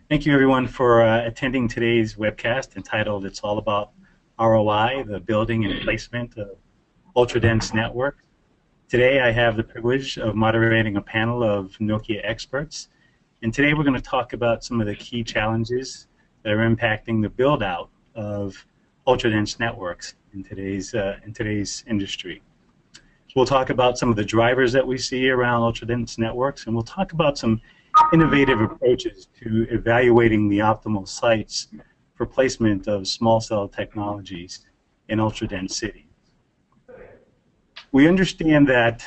Thank you, everyone, for attending today's webcast entitled "It's All About ROI: The Building and Placement of Ultra-Dense Networks." Today, I have the privilege of moderating a panel of Nokia experts, and today we're going to talk about some of the key challenges that are impacting the build-out of ultra-dense networks in today's industry. We'll talk about some of the drivers that we see around ultra-dense networks, and we'll talk about some innovative approaches to evaluating the optimal sites for placement of small cell technologies in ultra-dense cities. We understand that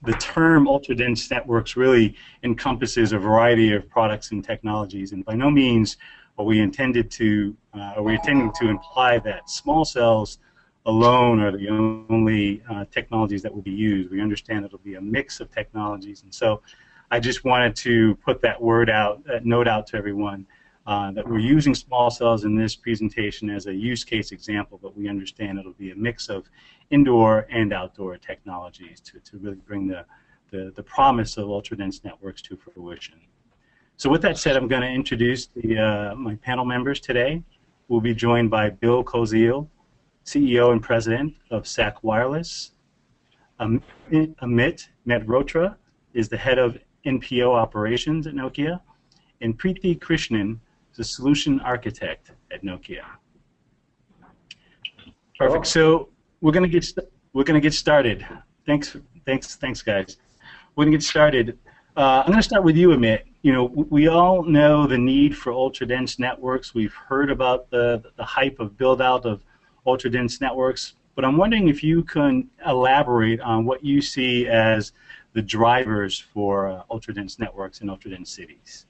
the term ultra-dense networks really encompasses a variety of products and technologies, and by no means are we intending to imply that small cells alone are the only technologies that will be used. We understand it'll be a mix of technologies, and so I just wanted to put that note out to everyone that we're using small cells in this presentation as a use case example, but we understand it'll be a mix of indoor and outdoor technologies to really bring the promise of ultra-dense networks to fruition. So with that said, I'm going to introduce my panel members today. We'll be joined by Bill Koziel, CEO and President of SAC Wireless. Amit Mehrotra is the head of NPO operations at Nokia, and Preeti Krishnan is a solution architect at Nokia. Perfect. So we're going to get started. Thanks, guys. We're going to get started. I'm going to start with you, Amit. You know, we all know the need for ultra-dense networks. We've heard about the hype of build-out of ultra-dense networks, but I'm wondering if you can elaborate on what you see as the drivers for ultra-dense networks in ultra-dense cities.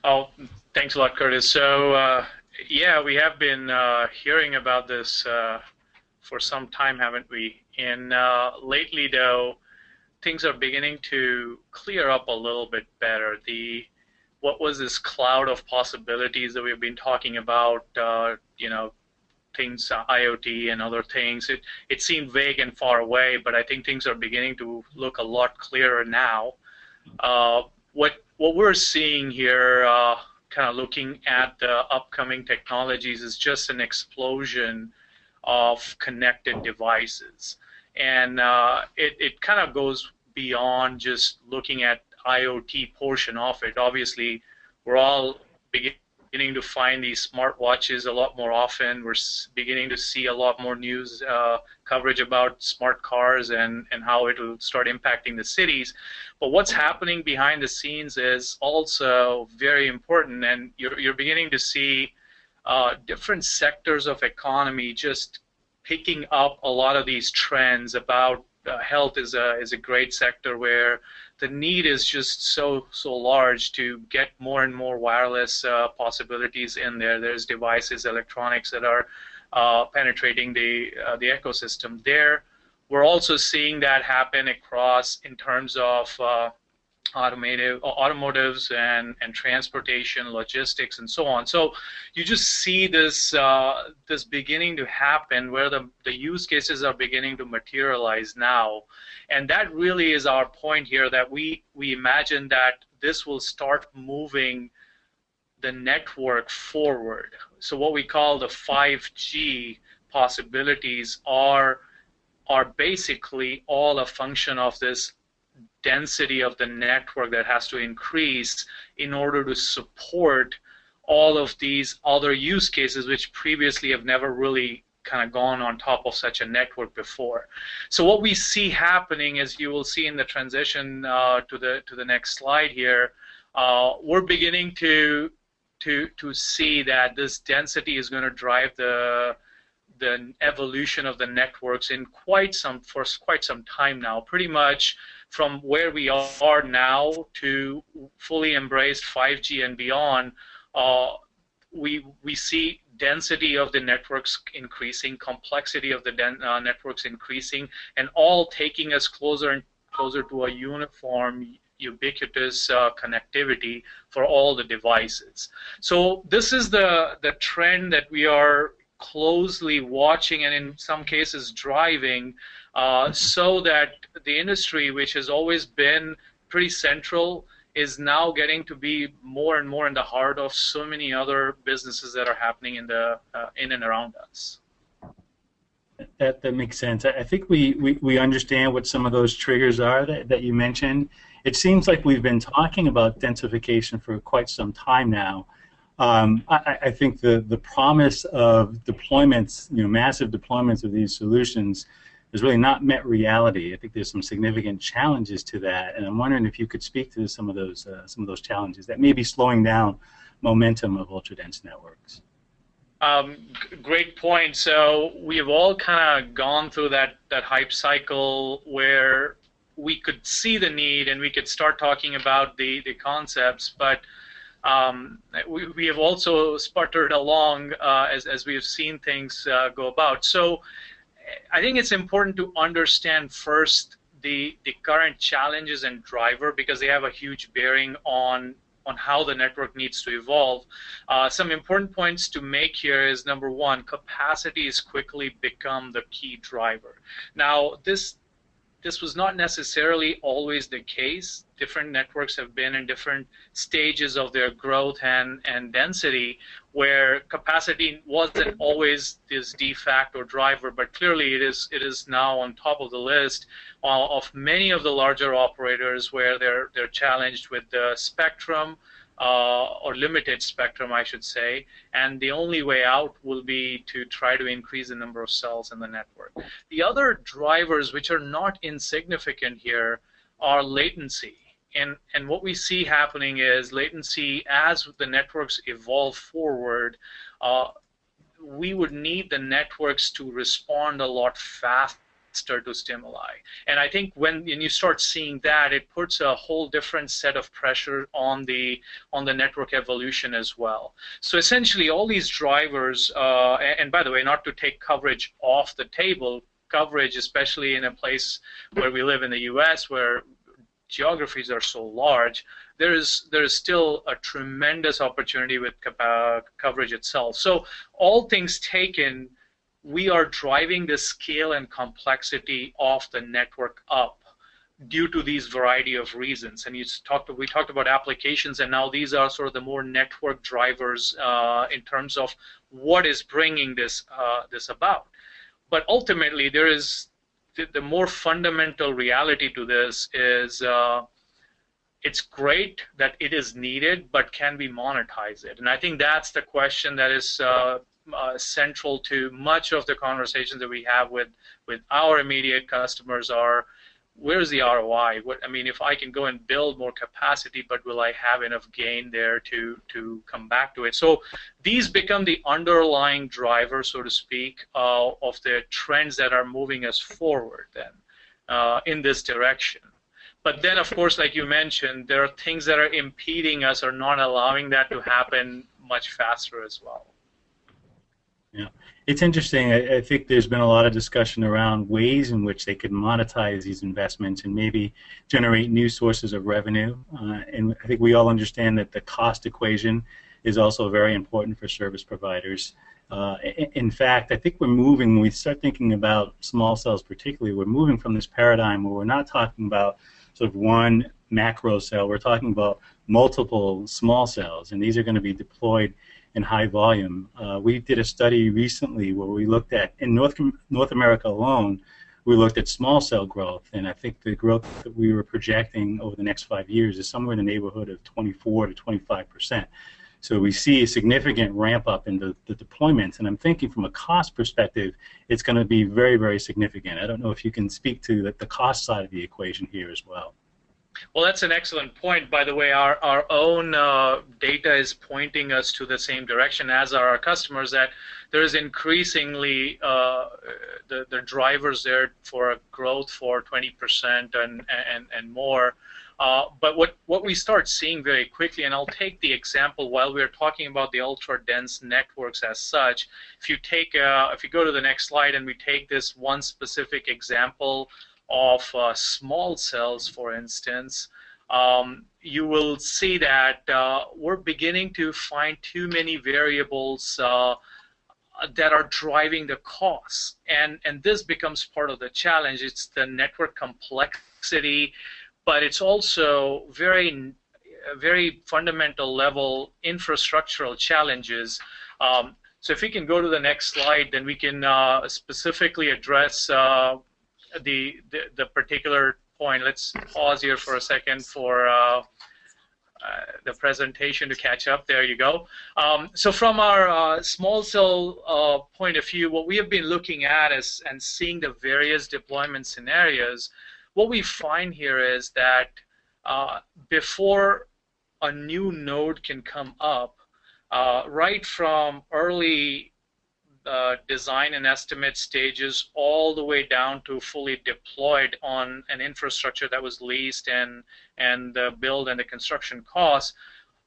Oh, thanks a lot, Curtis. So, yeah, we have been hearing about this for some time, haven't we? And lately, though, things are beginning to clear up a little bit better. What was this cloud of possibilities that we've been talking about, you know, things, IoT and other things, it seemed vague and far away, but I think things are beginning to look a lot clearer now. What we're seeing here, kind of looking at the upcoming technologies, is just an explosion of connected devices. And it kind of goes beyond just looking at IoT portion of it. Obviously, we're all beginning to find these smartwatches a lot more often. We're beginning to see a lot more news coverage about smart cars and how it will start impacting the cities. But what's happening behind the scenes is also very important, and you're beginning to see different sectors of economy just picking up a lot of these trends about health is a great sector where the need is just so large to get more and more wireless possibilities in there. There's devices, electronics that are penetrating the ecosystem there. We're also seeing that happen across in terms of automotives and transportation, logistics, and so on. So you just see this this beginning to happen where the use cases are beginning to materialize now, and that really is our point here, that we imagine that this will start moving the network forward. So what we call the 5G possibilities are basically all a function of this density of the network that has to increase in order to support all of these other use cases which previously have never really kind of gone on top of such a network before. So what we see happening, as you will see in the transition to the next slide here, we're beginning to see that this density is going to drive the evolution of the networks for quite some time now. Pretty much from where we are now to fully embraced 5G and beyond, we see density of the networks increasing, complexity of the networks increasing, and all taking us closer and closer to a uniform, ubiquitous connectivity for all the devices. So this is the trend that we are closely watching and in some cases driving, so that the industry, which has always been pretty central is now getting to be more and more in the heart of so many other businesses that are happening in the in and around us. That makes sense. I think we understand what some of those triggers are that you mentioned. It seems like we've been talking about densification for quite some time now. I think the promise of deployments, massive deployments of these solutions, has really not met reality. I think there's some significant challenges to that, and I'm wondering if you could speak to some of those challenges that may be slowing down momentum of ultra-dense networks. Great point. So we have all kind of gone through that hype cycle where we could see the need and we could start talking about the concepts, but we have also sputtered along as we have seen things go about. So I think it's important to understand first the current challenges and driver, because they have a huge bearing on how the network needs to evolve. Some important points to make here is, number one, capacity has quickly become the key driver. Now, this was not necessarily always the case. Different networks have been in different stages of their growth and density, where capacity wasn't always this de facto driver, but clearly it is now on top of the list of many of the larger operators, where they're challenged with the spectrum, or limited spectrum, I should say, and the only way out will be to try to increase the number of cells in the network. The other drivers, which are not insignificant here, are latency. And what we see happening is latency, as the networks evolve forward, we would need the networks to respond a lot faster to stimuli. And I think when you start seeing that, it puts a whole different set of pressure on the network evolution as well. So essentially, all these drivers, and by the way, not to take coverage off the table, coverage, especially in a place where we live in the U.S., where geographies are so large, there is still a tremendous opportunity with coverage itself. So all things taken, we are driving the scale and complexity of the network up due to these variety of reasons. And we talked about applications, and now these are sort of the more network drivers in terms of what is bringing this about. But ultimately, there is the more fundamental reality to this is it's great that it is needed, but can we monetize it? And I think that's the question that is central to much of the conversations that we have with our immediate customers are, where's the ROI? If I can go and build more capacity, but will I have enough gain there to come back to it? So these become the underlying driver, so to speak, of the trends that are moving us forward then in this direction. But then, of course, like you mentioned, there are things that are impeding us or not allowing that to happen much faster as well. Yeah, it's interesting. I think there's been a lot of discussion around ways in which they could monetize these investments and maybe generate new sources of revenue. And I think we all understand that the cost equation is also very important for service providers. In fact, I think we're moving, when we start thinking about small cells particularly, we're moving from this paradigm where we're not talking about sort of one macro cell, we're talking about multiple small cells, and these are going to be deployed in high volume. We did a study recently where we looked at, in North America alone, we looked at small cell growth, and I think the growth that we were projecting over the next 5 years is somewhere in the neighborhood of 24 to 25%. So we see a significant ramp up in the deployments, and I'm thinking from a cost perspective, it's going to be very, very significant. I don't know if you can speak to the cost side of the equation here as well. Well, that's an excellent point. By the way, our own data is pointing us to the same direction, as are our customers, that there is increasingly the drivers there for a growth for 20% and more. But what we start seeing very quickly, and I'll take the example while we're talking about the ultra-dense networks as such. If you go to the next slide and we take this one specific example of small cells, for instance, you will see that we're beginning to find too many variables that are driving the costs, and this becomes part of the challenge. It's the network complexity, but it's also very very fundamental level infrastructural challenges. So if we can go to the next slide, then we can specifically address the particular point. Let's pause here for a second for the presentation to catch up. There you go. So from our small cell point of view, what we have been looking at is and seeing the various deployment scenarios. What we find here is that before a new node can come up, right from early design and estimate stages all the way down to fully deployed on an infrastructure that was leased and the build and the construction costs,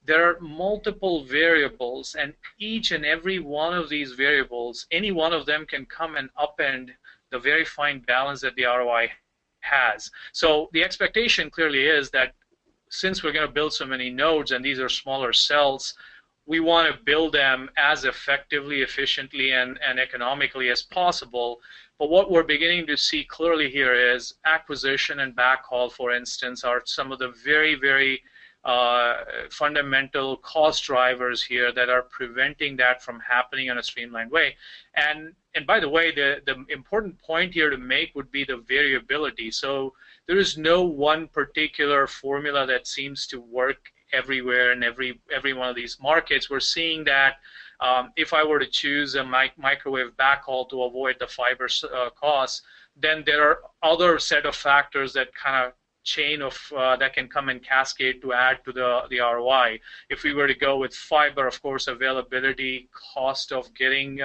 there are multiple variables, and each and every one of these variables, any one of them can come and upend the very fine balance that the ROI has. So the expectation clearly is that since we're going to build so many nodes and these are smaller cells, we want to build them as effectively, efficiently, and economically as possible. But what we're beginning to see clearly here is acquisition and backhaul, for instance, are some of the very, very fundamental cost drivers here that are preventing that from happening in a streamlined way. And by the way, the important point here to make would be the variability. So there is no one particular formula that seems to work everywhere in every one of these markets. We're seeing that if I were to choose a microwave backhaul to avoid the fiber costs, then there are other set of factors that kind of chain of that can come and cascade to add to the ROI. If we were to go with fiber, of course, availability, cost of getting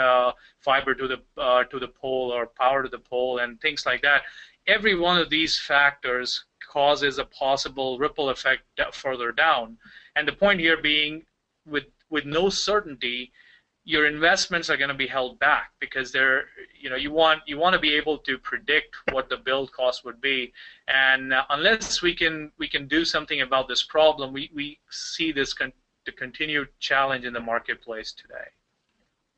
fiber to the pole or power to the pole, and things like that. Every one of these factors causes a possible ripple effect further down. And the point here being, with no certainty, your investments are going to be held back because they're, you want to be able to predict what the build cost would be, and unless we can do something about this problem, we see this the continued challenge in the marketplace today.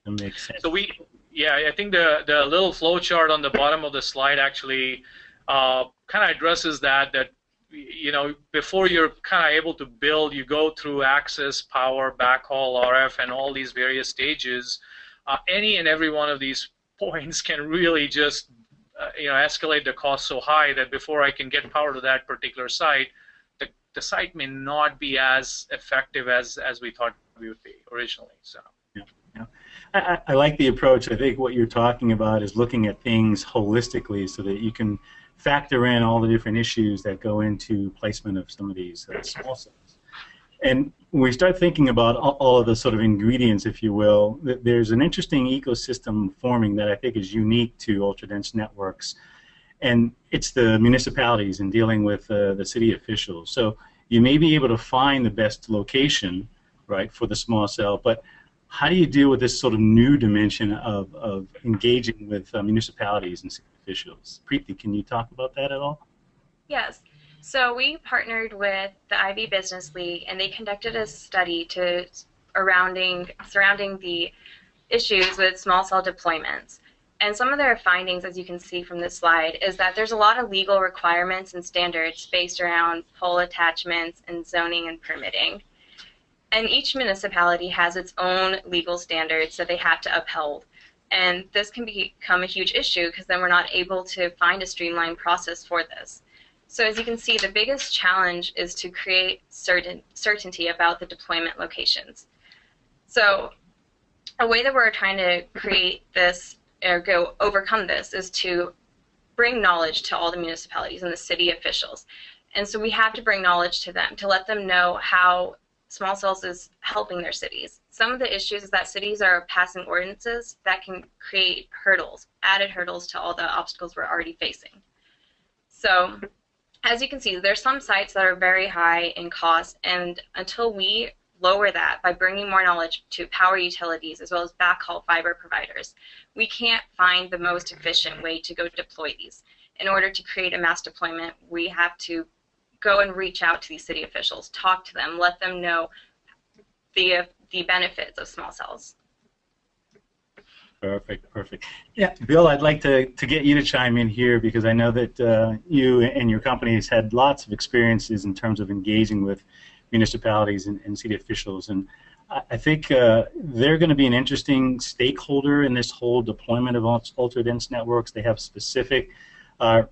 That makes sense. So I think the little flow chart on the bottom of the slide actually kind of addresses that before you're kind of able to build, you go through access, power, backhaul, RF, and all these various stages. Any and every one of these points can really just escalate the cost so high that before I can get power to that particular site, the site may not be as effective as we thought we would be originally. So. Yeah. I like the approach. I think what you're talking about is looking at things holistically so that you can factor in all the different issues that go into placement of some of these small cells. And when we start thinking about all of the sort of ingredients, if you will, there's an interesting ecosystem forming that I think is unique to ultra-dense networks, and it's the municipalities in dealing with the city officials. So you may be able to find the best location, right, for the small cell, but how do you deal with this sort of new dimension of engaging with municipalities and city officials? Preeti, can you talk about that at all? Yes. So we partnered with the Ivy Business League, and they conducted a study surrounding the issues with small cell deployments. And some of their findings, as you can see from this slide, is that there's a lot of legal requirements and standards based around pole attachments and zoning and permitting. And each municipality has its own legal standards that they have to uphold. And this can become a huge issue because then we're not able to find a streamlined process for this. So as you can see, the biggest challenge is to create certainty about the deployment locations. So a way that we're trying to create this or overcome this is to bring knowledge to all the municipalities and the city officials. And so we have to bring knowledge to them to let them know how small cells is helping their cities. Some of the issues is that cities are passing ordinances that can create hurdles, added hurdles to all the obstacles we're already facing. So as you can see, there's some sites that are very high in cost, and until we lower that by bringing more knowledge to power utilities as well as backhaul fiber providers, we can't find the most efficient way to go deploy these. In order to create a mass deployment, we have to go and reach out to these city officials, talk to them, let them know the benefits of small cells. Perfect, perfect. Yeah, Bill, I'd like to get you to chime in here because I know that you and your company has had lots of experiences in terms of engaging with municipalities and city officials. And I think they're going to be an interesting stakeholder in this whole deployment of ultra-dense networks. They have specific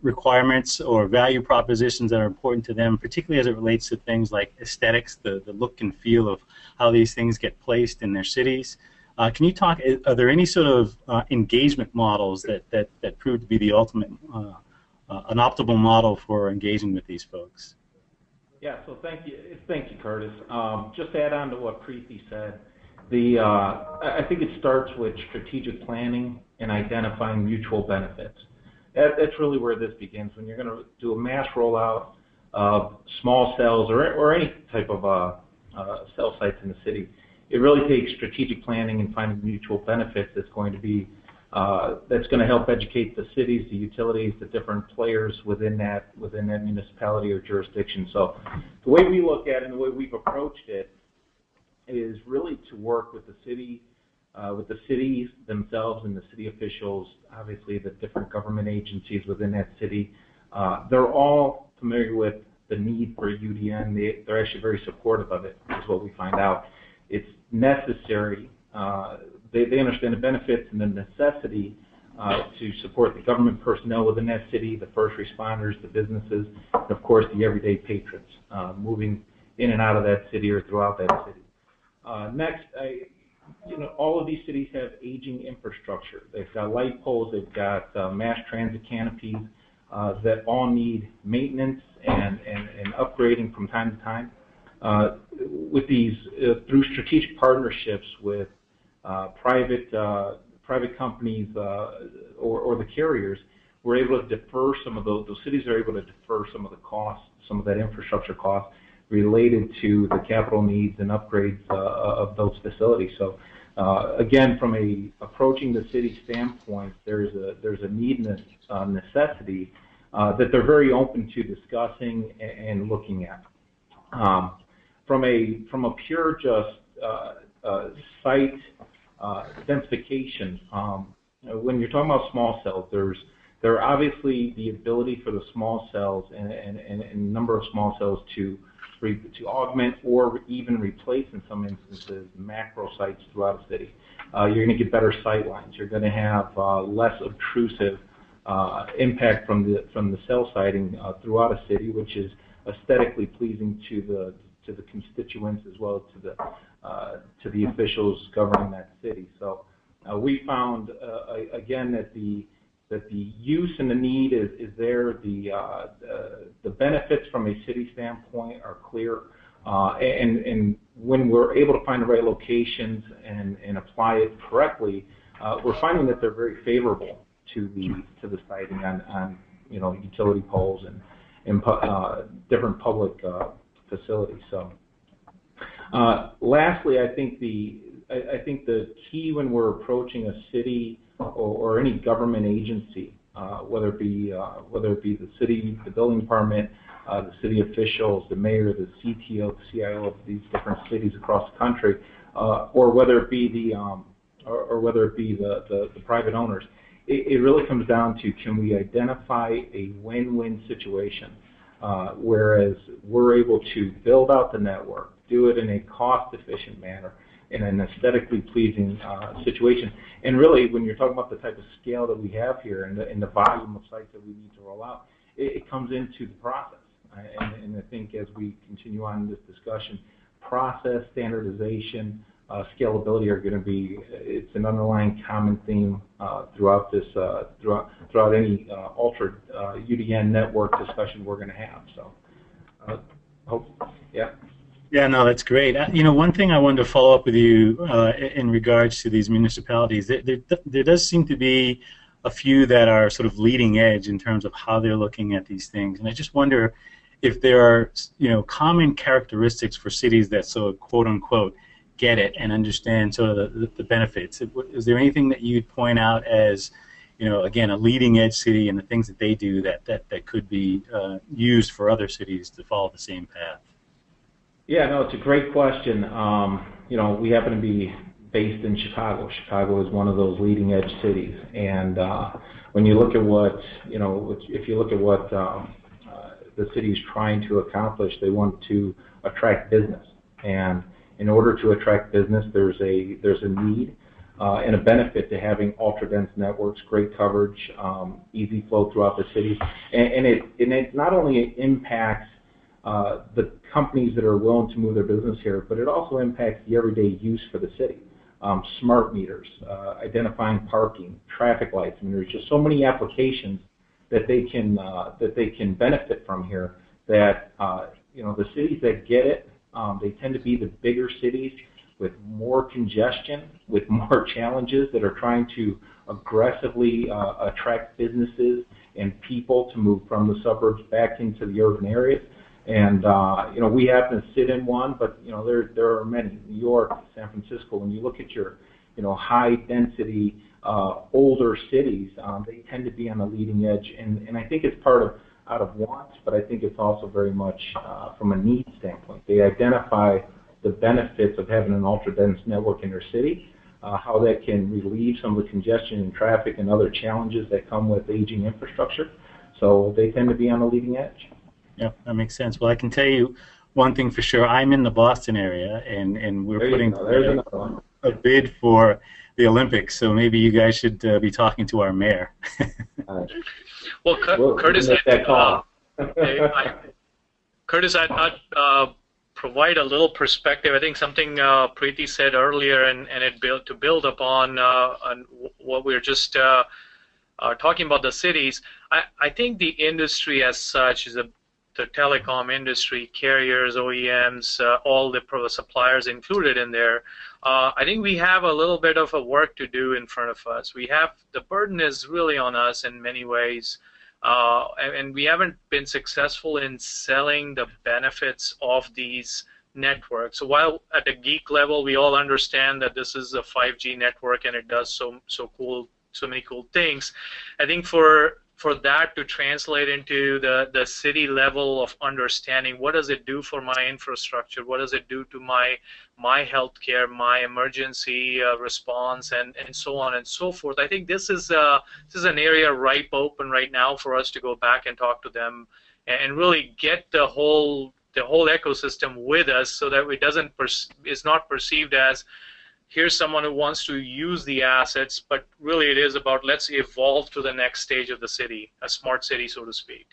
requirements or value propositions that are important to them, particularly as it relates to things like aesthetics, the look and feel of how these things get placed in their cities. Can you talk, are there any sort of engagement models that prove to be the ultimate, an optimal model for engaging with these folks? Yeah, so thank you, Curtis. Just to add on to what Preeti said, I think it starts with strategic planning and identifying mutual benefits. That's really where this begins. When you're going to do a mass rollout of small cells or any type of cell sites in the city, it really takes strategic planning and finding mutual benefits that's going to help educate the cities, the utilities, the different players within that municipality or jurisdiction. So the way we look at it and the way we've approached it is really to work with the city, with the cities themselves and the city officials, obviously the different government agencies within that city. They're all familiar with the need for UDN. They're actually very supportive of it, is what we find out. It's necessary. They understand the benefits and the necessity to support the government personnel within that city, the first responders, the businesses, and of course the everyday patrons moving in and out of that city or throughout that city. Next, all of these cities have aging infrastructure. They've got light poles, they've got mass transit canopies that all need maintenance and upgrading from time to time. With these, through strategic partnerships with private companies or the carriers, we're able to defer some of those cities are able to defer some of the costs, some of that infrastructure cost related to the capital needs and upgrades of those facilities. So again, from approaching the city standpoint, there's a need and a necessity that they're very open to discussing and looking at. From a pure just site densification, when you're talking about small cells, there are obviously the ability for the small cells and a number of small cells to augment or even replace, in some instances, macro sites throughout a city. You're going to get better sight lines. You're going to have less obtrusive impact from the cell siting throughout a city, which is aesthetically pleasing to the constituents as well as to the officials governing that city. So we found again that the use and the need is there. The benefits from a city standpoint are clear, and when we're able to find the right locations and apply it correctly, we're finding that they're very favorable to the siting on utility poles and different public facilities. So lastly, I think the key when we're approaching a city or any government agency, whether it be the city, the building department, the city officials, the mayor, the CTO, the CIO of these different cities across the country, or whether it be the private owners, it really comes down to, can we identify a win-win situation, whereas we're able to build out the network, do it in a cost-efficient manner, in an aesthetically pleasing situation. And really, when you're talking about the type of scale that we have here and the volume of sites that we need to roll out, it comes into the process. And I think as we continue on in this discussion, process, standardization, scalability are going to be, it's an underlying common theme throughout any ultra UDN network discussion we're going to have. So, yeah. Yeah, no, that's great. One thing I wanted to follow up with you in regards to these municipalities, there does seem to be a few that are sort of leading edge in terms of how they're looking at these things, and I just wonder if there are common characteristics for cities that sort of quote unquote get it and understand sort of the benefits. Is there anything that you'd point out as again, a leading edge city and the things that they do that could be used for other cities to follow the same path? Yeah, no, it's a great question. We happen to be based in Chicago. Chicago is one of those leading edge cities, and when you look at if you look at what the city is trying to accomplish, they want to attract business. And in order to attract business, there's a need and a benefit to having ultra-dense networks, great coverage, easy flow throughout the city. And it not only impacts the companies that are willing to move their business here, but it also impacts the everyday use for the city. Smart meters, identifying parking, traffic lights. I mean, there's just so many applications that they can benefit from here. That the cities that get it, they tend to be the bigger cities with more congestion, with more challenges that are trying to aggressively attract businesses and people to move from the suburbs back into the urban areas. And we happen to sit in one, but there are many. New York, San Francisco. When you look at your high density older cities, they tend to be on the leading edge, and I think it's out of want, but I think it's also very much from a need standpoint. They identify the benefits of having an ultra-dense network in their city, how that can relieve some of the congestion and traffic and other challenges that come with aging infrastructure. So they tend to be on the leading edge. Yeah, that makes sense. Well, I can tell you one thing for sure. I'm in the Boston area, and we're putting a bid for the Olympics, so maybe you guys should be talking to our mayor. Well, Curtis, Curtis, I'd provide a little perspective. I think something Preeti said earlier, and to build upon on what we were just talking about the cities. I think the industry as such is the telecom industry, carriers, OEMs, all the suppliers included in there. I think we have a little bit of a work to do in front of us. The burden is really on us in many ways, and we haven't been successful in selling the benefits of these networks. So while at the geek level we all understand that this is a 5G network and it does so many cool things, I think for that to translate into the city level of understanding, what does it do for my infrastructure? What does it do to my healthcare, my emergency response, and so on and so forth? I think this is an area ripe open right now for us to go back and talk to them and really get the whole ecosystem with us, so that it is not perceived as here's someone who wants to use the assets, but really it is about let's evolve to the next stage of the city, a smart city, so to speak.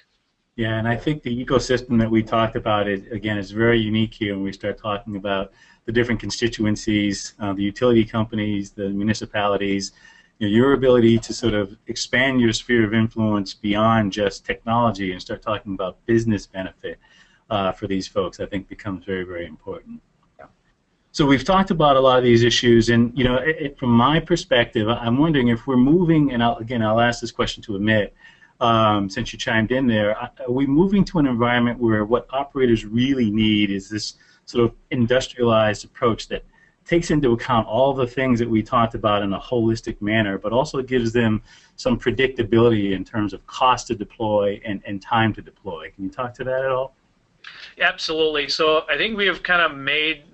Yeah, and I think the ecosystem that we talked about, is very unique here when we start talking about the different constituencies, the utility companies, the municipalities, your ability to sort of expand your sphere of influence beyond just technology and start talking about business benefit for these folks, I think becomes very, very important. So we've talked about a lot of these issues, and from my perspective, I'm wondering if we're moving, and I'll ask this question to Amit, since you chimed in there, are we moving to an environment where what operators really need is this sort of industrialized approach that takes into account all the things that we talked about in a holistic manner, but also gives them some predictability in terms of cost to deploy and time to deploy? Can you talk to that at all? Yeah, absolutely. So I think we have kind of made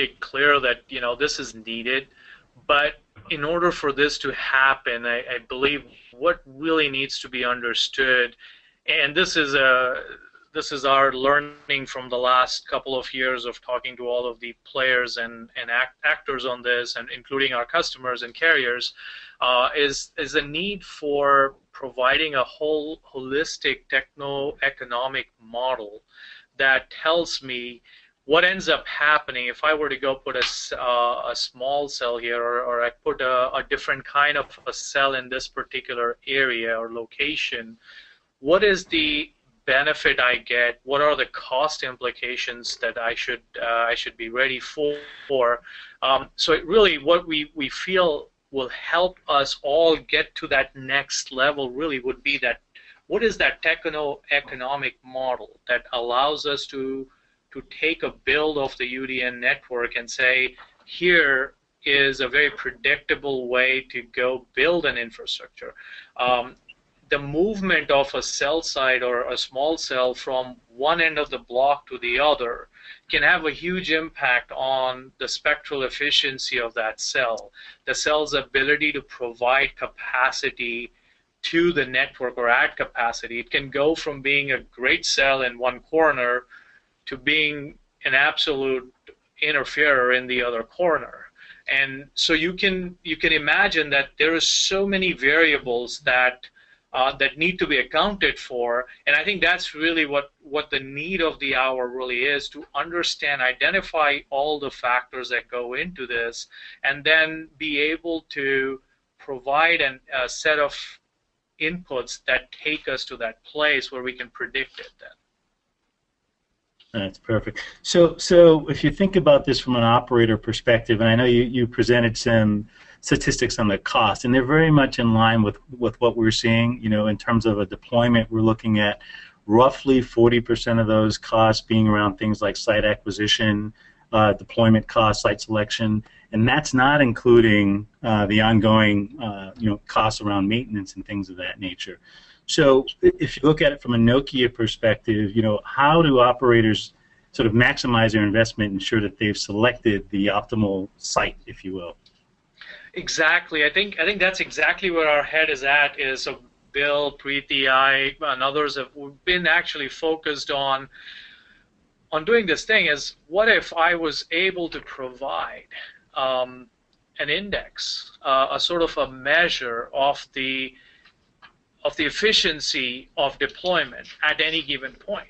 it clear that this is needed, but in order for this to happen, I believe what really needs to be understood, and this is our learning from the last couple of years of talking to all of the players and actors on this, and including our customers and carriers, is a need for providing a whole holistic techno-economic model that tells me what ends up happening if I were to go put a small cell here, or I put a different kind of a cell in this particular area or location. What is the benefit I get? What are the cost implications that I should be ready for? So it really, what we feel will help us all get to that next level really would be that, what is that techno-economic model that allows us to take a build of the UDN network and say, here is a very predictable way to go build an infrastructure. The movement of a cell site or a small cell from one end of the block to the other can have a huge impact on the spectral efficiency of that cell, the cell's ability to provide capacity to the network or add capacity. It can go from being a great cell in one corner to being an absolute interferer in the other corner. And so you can imagine that there are so many variables that that need to be accounted for, and I think that's really what the need of the hour really is, to understand, identify all the factors that go into this, and then be able to provide a set of inputs that take us to that place where we can predict it then. That's perfect. So if you think about this from an operator perspective, and I know you presented some statistics on the cost, and they're very much in line with what we're seeing. In terms of a deployment, we're looking at roughly 40% of those costs being around things like site acquisition, deployment costs, site selection, and that's not including the ongoing costs around maintenance and things of that nature. So if you look at it from a Nokia perspective, how do operators sort of maximize their investment and ensure that they've selected the optimal site, if you will? Exactly. I think that's exactly where our head is at. So Bill, Preeti, I, and others have been actually focused on doing this thing. Is what if I was able to provide an index, a sort of a measure of the efficiency of deployment at any given point.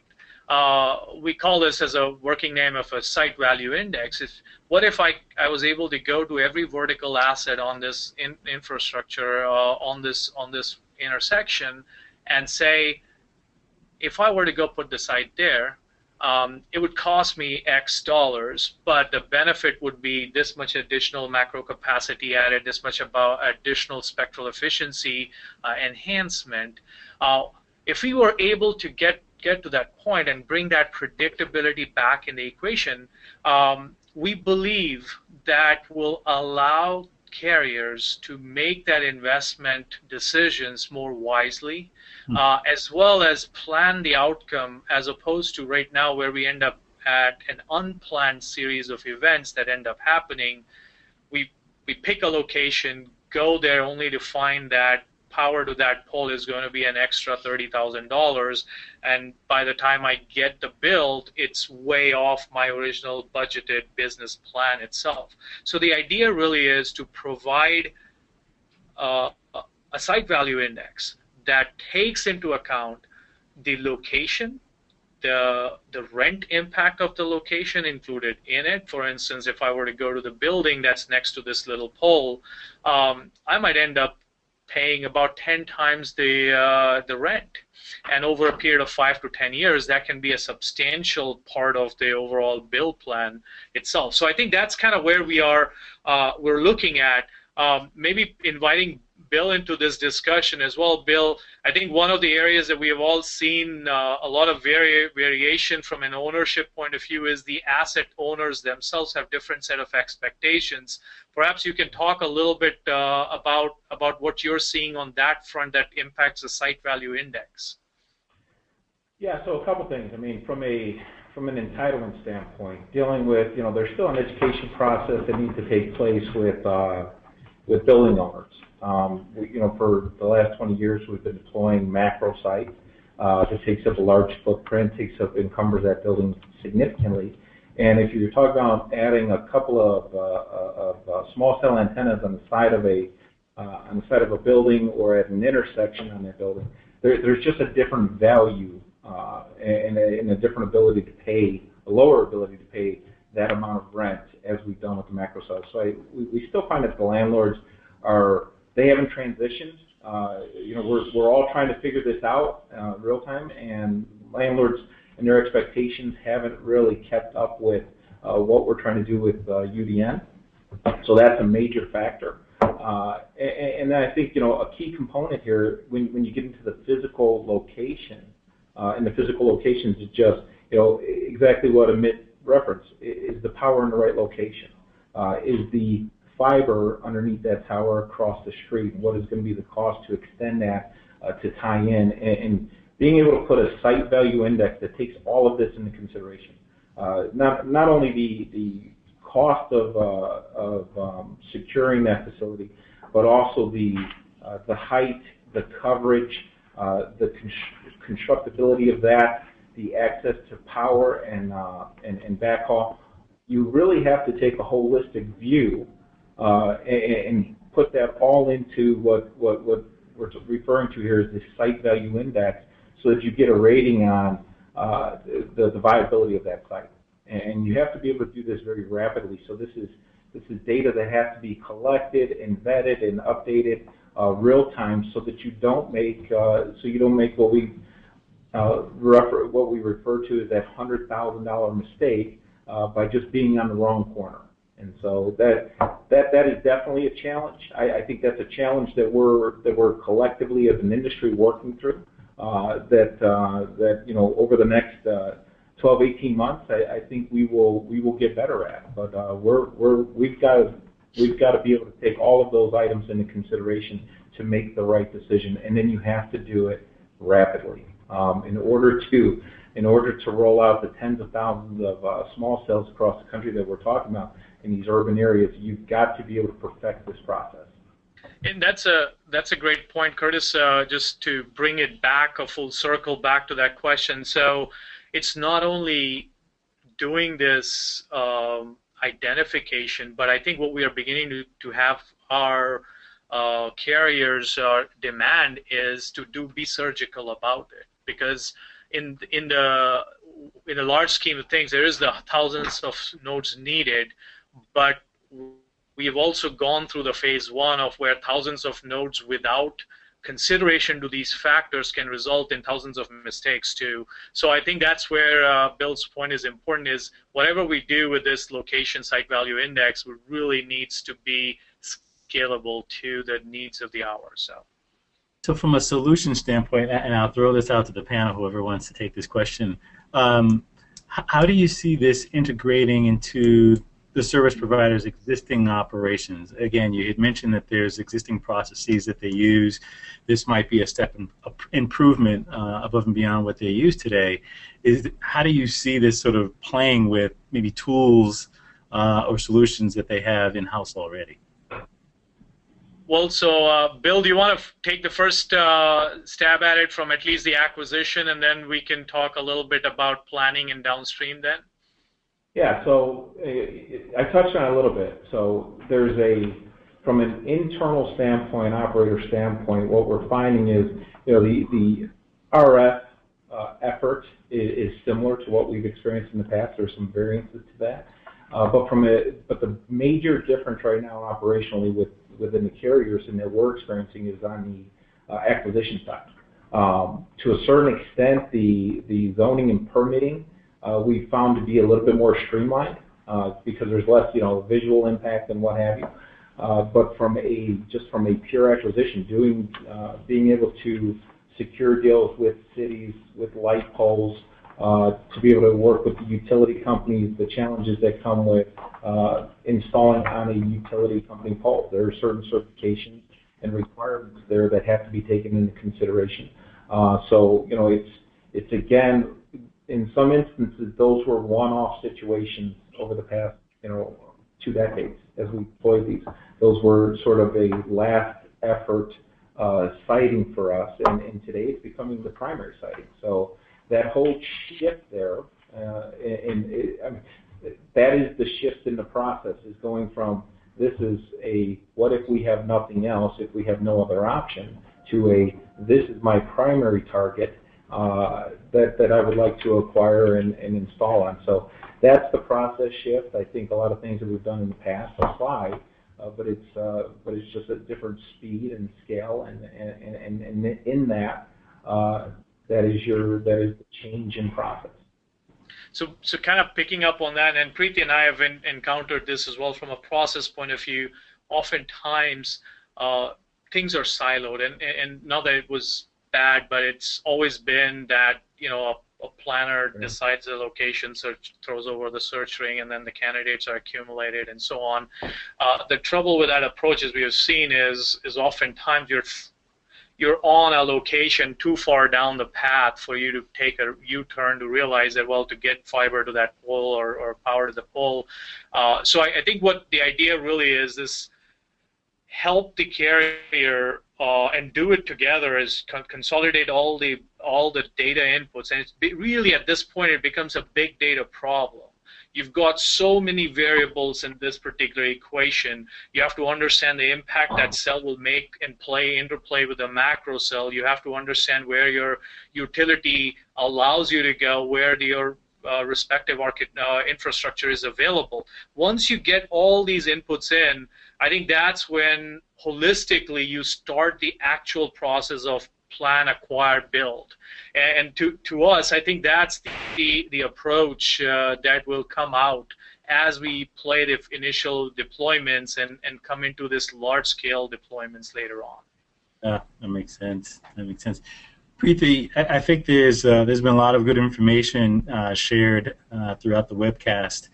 We call this as a working name of a site value index. What if I was able to go to every vertical asset on this infrastructure, on this intersection, and say, if I were to go put the site there, it would cost me X dollars, but the benefit would be this much additional macro capacity added, this much about additional spectral efficiency enhancement. If we were able to get to that point and bring that predictability back in the equation, we believe that will allow carriers to make that investment decisions more wisely, as well as plan the outcome, as opposed to right now where we end up at an unplanned series of events that end up happening. We pick a location, go there only to find that power to that pole is going to be an extra $30,000, and by the time I get the build, it's way off my original budgeted business plan itself. So the idea really is to provide a site value index that takes into account the location, the rent impact of the location included in it. For instance, if I were to go to the building that's next to this little pole, I might end up paying about 10 times the rent, and over a period of 5 to 10 years, that can be a substantial part of the overall build plan itself. So I think that's kind of where we are. We're looking at maybe inviting Bill into this discussion as well. Bill, I think one of the areas that we have all seen a lot of variation from an ownership point of view is the asset owners themselves have different set of expectations. Perhaps you can talk a little bit about what you're seeing on that front that impacts the site value index. Yeah, so a couple things. I mean, from an entitlement standpoint, dealing with, there's still an education process that needs to take place with building owners. For the last 20 years, we've been deploying macro sites. This takes up a large footprint, encumbers that building significantly. And if you're talking about adding a couple of small cell antennas on the side of a building or at an intersection on that building, there's just a different value and a different ability to pay, a lower ability to pay that amount of rent as we've done with the macro sites. So we still find that the landlords they haven't transitioned. We're all trying to figure this out real time, and landlords and their expectations haven't really kept up with what we're trying to do with UDN. So that's a major factor. And then I think a key component here when you get into the physical location, and the physical locations is just exactly what Amit referenced, is the power in the right location, is the fiber underneath that tower across the street, what is going to be the cost to extend that to tie in, and being able to put a site value index that takes all of this into consideration. Not only the cost of securing that facility, but also the height, the coverage, the constructability of that, the access to power and backhaul, you really have to take a holistic view and put that all into what we're referring to here as the site value index, so that you get a rating on the viability of that site. And you have to be able to do this very rapidly. So this is data that has to be collected and vetted and updated real time, so that you don't make what we refer to as that $100,000 mistake by just being on the wrong corner. And so that is definitely a challenge. I think that's a challenge that we're collectively as an industry working through. That over the next 12, 18 months, I think we will get better at. But we've got to be able to take all of those items into consideration to make the right decision, and then you have to do it rapidly. In order to roll out the tens of thousands of small cells across the country that we're talking about in these urban areas, you've got to be able to perfect this process. And that's a great point, Curtis. Just to bring it back a full circle back to that question. So it's not only doing this identification, but I think what we are beginning to have our carriers demand is to be surgical about it, because in the large scheme of things, there is the thousands of nodes needed, but we've also gone through the phase one of where thousands of nodes without consideration to these factors can result in thousands of mistakes too. So I think that's where Bill's point is important, is whatever we do with this location site value index really needs to be scalable to the needs of the hour. So from a solution standpoint, and I'll throw this out to the panel, whoever wants to take this question, how do you see this integrating into the service provider's existing operations? Again, you had mentioned that there's existing processes that they use. This might be a step in improvement above and beyond what they use today. How do you see this sort of playing with maybe tools or solutions that they have in-house already? Well, so Bill, do you want to take the first stab at it from at least the acquisition, and then we can talk a little bit about planning and downstream then? Yeah, so I touched on it a little bit. So there's from an internal standpoint, operator standpoint, what we're finding is, the RF effort is similar to what we've experienced in the past. There's some variances to that, but the major difference right now operationally within the carriers and that we're experiencing is on the acquisition side. To a certain extent, the zoning and permitting we found to be a little bit more streamlined because there's less, visual impact and what have you. But from a pure acquisition, being able to secure deals with cities, with light poles, to be able to work with the utility companies, the challenges that come with installing on a utility company pole. There are certain certifications and requirements there that have to be taken into consideration. So it's again, in some instances, those were one-off situations over the past, 2 decades as we deployed these. Those were sort of a last effort siting for us, and today it's becoming the primary siting. So that whole shift there, that is the shift in the process, is going from this is a what if we have nothing else, if we have no other option, to a this is my primary target that I would like to acquire and install on. So that's the process shift. I think a lot of things that we've done in the past apply, but it's just a different speed and scale, and in that is the change in process. So kind of picking up on that, and Preeti and I have encountered this as well from a process point of view. Oftentimes, things are siloed, and not that it was bad, but it's always been that a planner decides the location, throws over the search ring, and then the candidates are accumulated and so on. The trouble with that approach, as we have seen, is oftentimes you're on a location too far down the path for you to take a U-turn to realize that, well, to get fiber to that pole or power to the pole. So I think what the idea really is help the carrier and do it together is consolidate all the data inputs, and really at this point it becomes a big data problem. You've got so many variables in this particular equation. You have to understand the impact that cell will make and interplay with the macro cell. You have to understand where your utility allows you to go, where your respective infrastructure is available. Once you get all these inputs in, I think that's when holistically you start the actual process of plan, acquire, build. And to us, I think that's the approach that will come out as we play the initial deployments and come into this large-scale deployments later on. Yeah, that makes sense. That makes sense. Preeti, I think there's been a lot of good information shared throughout the webcast.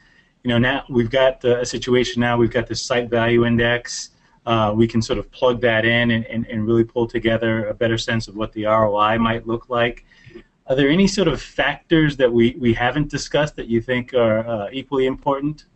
Now we've got a situation. Now we've got the site value index. We can sort of plug that in and really pull together a better sense of what the ROI might look like. Are there any sort of factors that we haven't discussed that you think are equally important?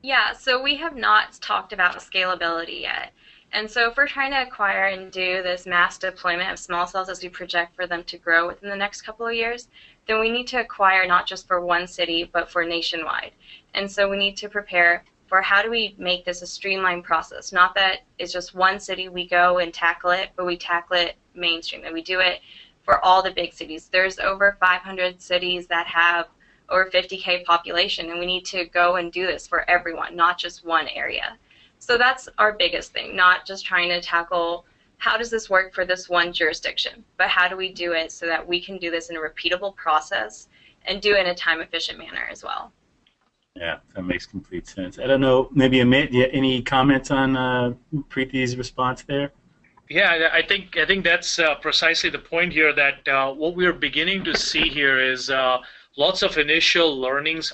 Yeah, so we have not talked about scalability yet. And so if we're trying to acquire and do this mass deployment of small cells as we project for them to grow within the next couple of years, then we need to acquire not just for one city, but for nationwide. And so we need to prepare for how do we make this a streamlined process, not that it's just one city we go and tackle it, but we tackle it mainstream, and we do it for all the big cities. There's over 500 cities that have over 50K population, and we need to go and do this for everyone, not just one area. So that's our biggest thing, not just trying to tackle how does this work for this one jurisdiction, but how do we do it so that we can do this in a repeatable process and do it in a time-efficient manner as well. Yeah, that makes complete sense. I don't know, maybe Amit, any comments on Preeti's response there? Yeah, I think that's precisely the point here, that what we're beginning to see here is lots of initial learnings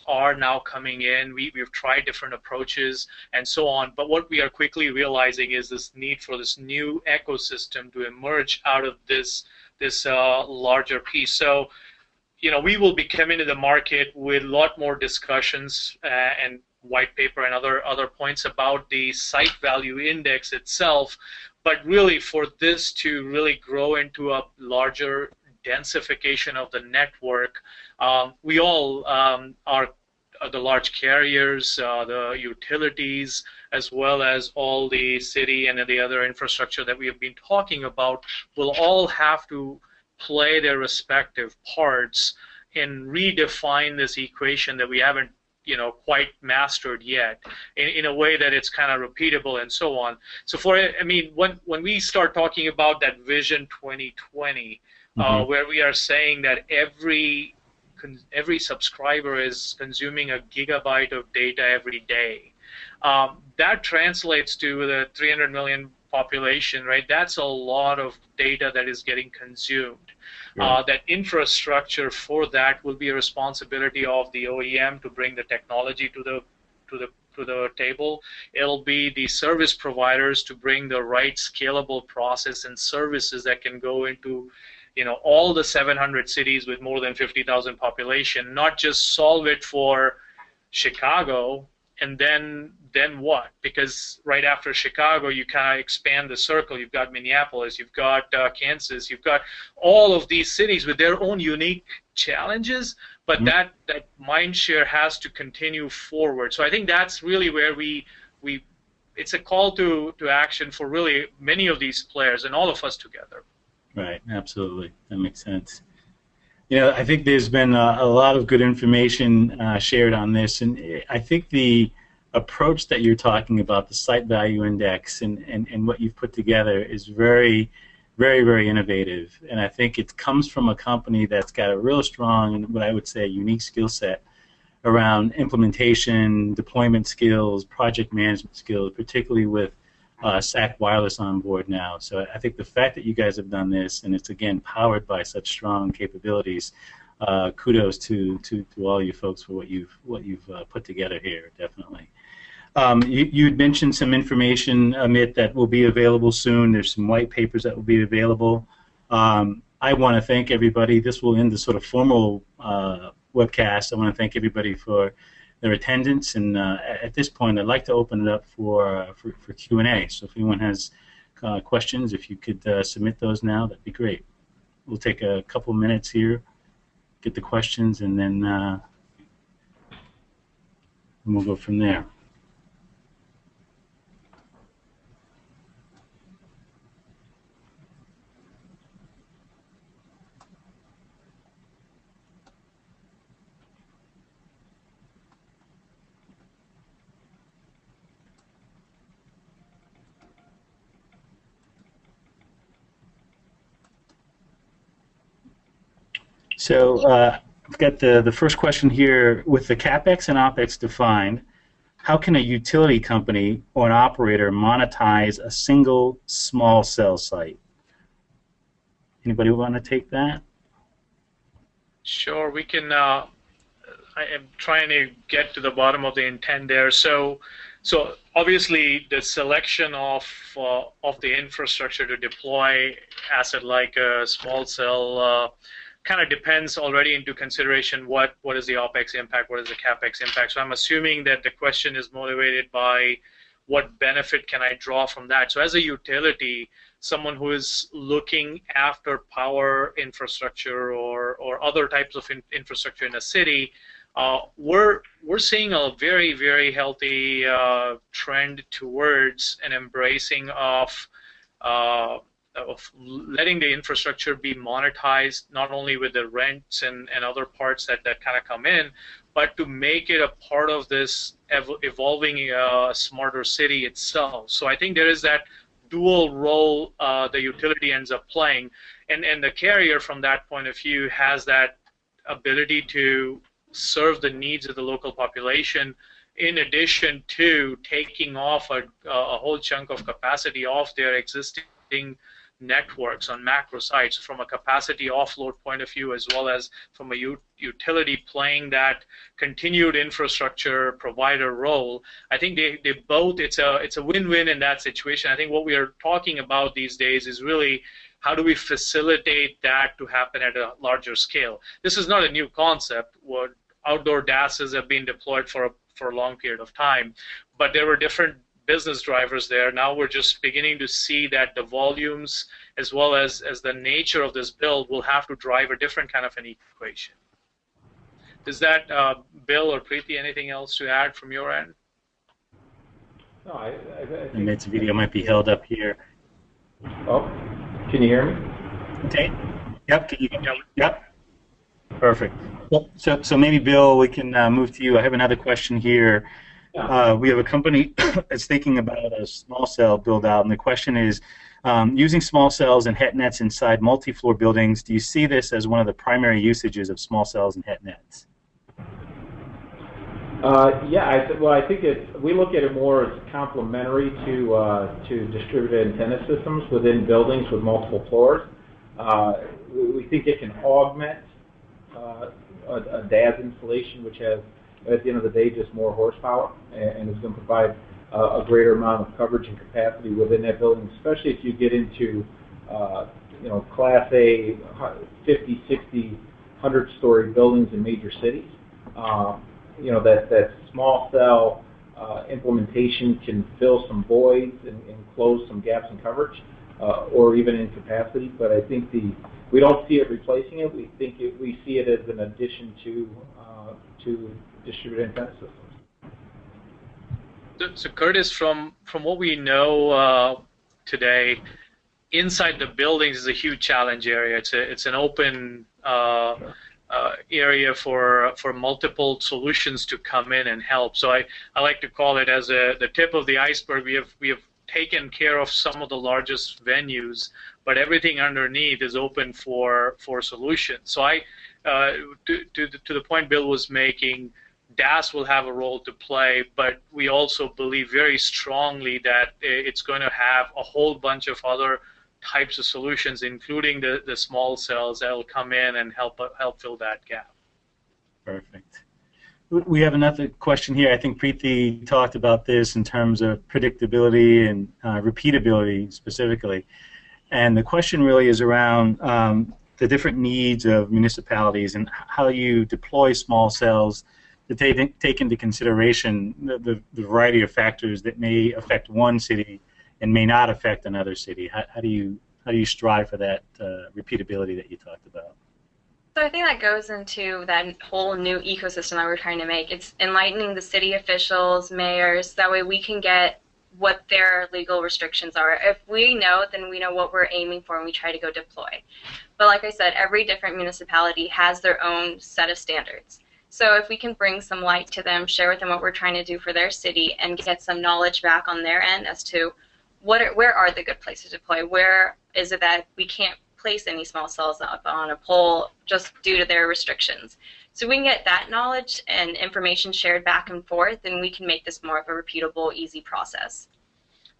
are now coming in. We've tried different approaches and so on, but what we are quickly realizing is this need for this new ecosystem to emerge out of this larger piece. So, we will be coming to the market with a lot more discussions and white paper and other points about the site value index itself, but really for this to really grow into a larger densification of the network, we all are the large carriers, the utilities, as well as all the city and the other infrastructure that we have been talking about, will all have to play their respective parts and redefine this equation that we haven't quite mastered yet in a way that it's kind of repeatable and so on. So when we start talking about that Vision 2020, where we are saying that every subscriber is consuming a gigabyte of data every day, that translates to the 300 million population, right? That's a lot of data that is getting consumed. Right. That infrastructure for that will be a responsibility of the OEM to bring the technology to the table. It'll be the service providers to bring the right scalable process and services that can go into all the 700 cities with more than 50,000 population, not just solve it for Chicago and then what? Because right after Chicago, you kind of expand the circle. You've got Minneapolis, you've got Kansas, you've got all of these cities with their own unique challenges, but that mind share has to continue forward. So I think that's really where it's a call to action for really many of these players and all of us together. Right, absolutely. That makes sense. I think there's been a lot of good information shared on this, and I think the approach that you're talking about, the site value index and what you've put together is very, very, very innovative. And I think it comes from a company that's got a real strong and what I would say unique skill set around implementation, deployment skills, project management skills, particularly with SAC Wireless on board now. So I think the fact that you guys have done this, and it's again powered by such strong capabilities, kudos to all you folks for what you've put together here, definitely. You had mentioned some information, Amit, that will be available soon. There's some white papers that will be available. I want to thank everybody. This will end the sort of formal webcast. I want to thank everybody for their attendance. And at this point, I'd like to open it up for Q&A. So if anyone has questions, if you could submit those now, that'd be great. We'll take a couple minutes here, get the questions, and then we'll go from there. So I've got the first question here. With the CapEx and OpEx defined, how can a utility company or an operator monetize a single small cell site? Anybody want to take that? Sure, we can. I am trying to get to the bottom of the intent there. So obviously the selection of the infrastructure to deploy asset like a small cell kind of depends already into consideration what is the OpEx impact, what is the CapEx impact. So I'm assuming that the question is motivated by what benefit can I draw from that. So as a utility, someone who is looking after power infrastructure or other types of infrastructure in a city, we're seeing a very, very healthy trend towards an embracing of letting the infrastructure be monetized, not only with the rents and other parts that kind of come in, but to make it a part of this evolving smarter city itself. So I think there is that dual role the utility ends up playing, and the carrier from that point of view has that ability to serve the needs of the local population, in addition to taking off a whole chunk of capacity off their existing networks on macro sites from a capacity offload point of view, as well as from a utility playing that continued infrastructure provider role. I think they both, it's a win-win in that situation. I think what we are talking about these days is really how do we facilitate that to happen at a larger scale. This is not a new concept. What outdoor DASs have been deployed for a long period of time, but there were different business drivers there. Now we're just beginning to see that the volumes as well as the nature of this build will have to drive a different kind of an equation. Does that, Bill or Preeti, anything else to add from your end? No, I think Nate's video might be held up here. Oh, can you hear me? Okay. Yep. Yep. Perfect. So maybe, Bill, we can move to you. I have another question here. We have a company that's thinking about a small cell build out, and the question is, using small cells and het nets inside multi-floor buildings, do you see this as one of the primary usages of small cells and het nets? Yeah, I think we look at it more as complementary to distributed antenna systems within buildings with multiple floors. We think it can augment a DAS installation, which has, at the end of the day, just more horsepower, and is going to provide a greater amount of coverage and capacity within that building, especially if you get into, Class A, 50, 60, 100-story buildings in major cities. That small cell implementation can fill some voids and close some gaps in coverage, or even in capacity. But I think we don't see it replacing it. We see it as an addition to distributed antenna systems. So Curtis, from what we know today, inside the buildings is a huge challenge area. It's an open area for multiple solutions to come in and help. So I like to call it as the tip of the iceberg. We have taken care of some of the largest venues, but everything underneath is open for solutions. So to the point Bill was making, DAS will have a role to play, but we also believe very strongly that it's going to have a whole bunch of other types of solutions, including the small cells that will come in and help fill that gap. Perfect. We have another question here. I think Preeti talked about this in terms of predictability and repeatability specifically. And the question really is around the different needs of municipalities and how you deploy small cells to take into consideration the variety of factors that may affect one city and may not affect another city? How do you strive for that repeatability that you talked about? So I think that goes into that whole new ecosystem that we're trying to make. It's enlightening the city officials, mayors, that way we can get what their legal restrictions are. If we know, then we know what we're aiming for and we try to go deploy. But like I said, every different municipality has their own set of standards. So if we can bring some light to them, share with them what we're trying to do for their city, and get some knowledge back on their end as to where are the good places to deploy, where is it that we can't place any small cells up on a pole just due to their restrictions. So we can get that knowledge and information shared back and forth, and we can make this more of a repeatable, easy process.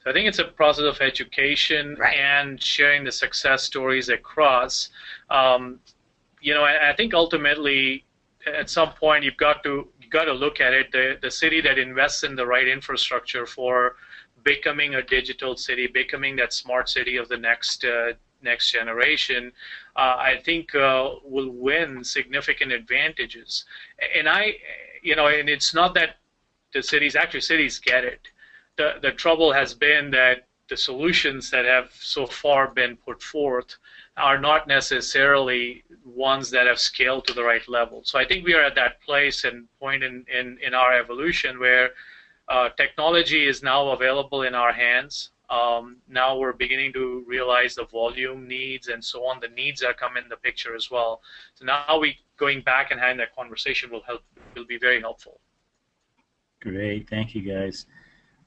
So I think it's a process of education, right, and sharing the success stories across. You know, I think ultimately, at some point, you've got to look at it. The city that invests in the right infrastructure for becoming a digital city, becoming that smart city of the next generation, I think will win significant advantages. And and it's not that the cities get it. The trouble has been that the solutions that have so far been put forth are not necessarily ones that have scaled to the right level. So I think we are at that place and point in our evolution where technology is now available in our hands. Now we're beginning to realize the volume needs and so on. The needs are come in the picture as well. So now going back and having that conversation will be very helpful. Great, thank you guys.